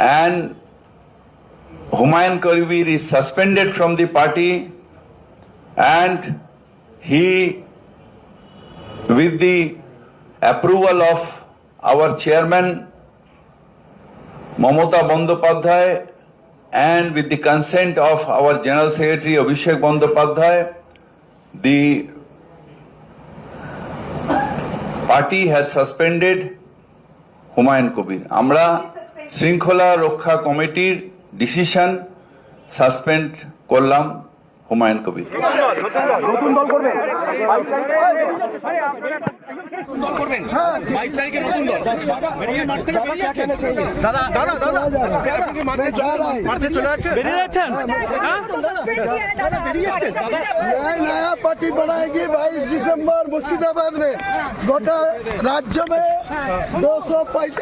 and Humayun Kabir is suspended from the party, and he, with the approval of our chairman Mamata Bandyopadhyay and with the consent of our General Secretary Abhishek Bandyopadhyay, the party has suspended Humayun Kabir. আমরা শৃঙ্খলা রক্ষা কমিটির decision suspend করলাম হুমায়ুন কবির। নতুন দল করবেন 22 তারিখে নতুন দল বেরিয়ে মাঠ থেকে বেরিয়ে যাচ্ছেন দাদা দাদা দাদা আপনি কি মাঠে চলে যাচ্ছেন বেরিয়ে যাচ্ছেন দাদা বেরিয়ে যাচ্ছেন ये नया पार्टी बनाएगी 22 दिसंबर मुर्शिदाबाद में गोटा राज्य में 135